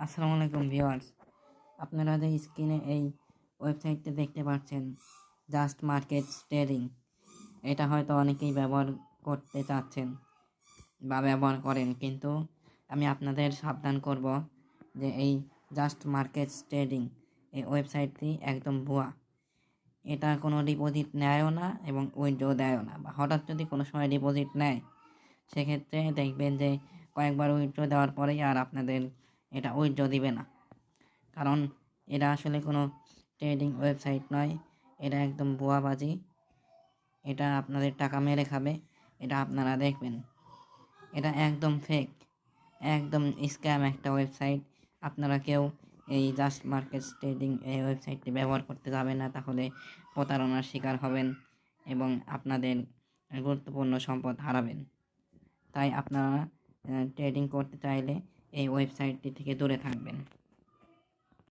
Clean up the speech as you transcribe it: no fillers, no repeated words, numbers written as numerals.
আসসালামু আলাইকুম ভিউয়ার্স, আপনারা যে স্ক্রিনে এই ওয়েবসাইটটি দেখতে পাচ্ছেন জাস্ট মার্কেটস ট্রেডিং, এটা হয়তো অনেকেই ব্যবহার করতে চাচ্ছেন বা ব্যবহার করেন, কিন্তু আমি আপনাদের সাবধান করব যে এই জাস্ট মার্কেটস ট্রেডিং এই ওয়েবসাইটটি একদম ভুয়া। এটা কোনো ডিপোজিট নেয়ও না এবং উইথড্র দেয়ও না, বা হঠাৎ যদি কোনো সময় ডিপোজিট নেয় সেক্ষেত্রে দেখবেন যে কয়েকবার উইথড্র দেওয়ার পরেই আর আপনাদের এটা উইথড্র দিবে না। কারণ এটা আসলে কোনো ট্রেডিং ওয়েবসাইট নয়, এটা একদম ভুয়াবাজি। এটা আপনাদের টাকা মেরে খাবে, এটা আপনারা দেখবেন। এটা একদম ফেক, একদম স্ক্যাম একটা ওয়েবসাইট। আপনারা কেউ এই জাস্ট মার্কেটস ট্রেডিং এই ওয়েবসাইটটি ব্যবহার করতে যাবেন না, তাহলে প্রতারণার শিকার হবেন এবং আপনাদের গুরুত্বপূর্ণ সম্পদ হারাবেন। তাই আপনারা ট্রেডিং করতে চাইলে এই ওয়েবসাইটটি থেকে দূরে থাকবেন।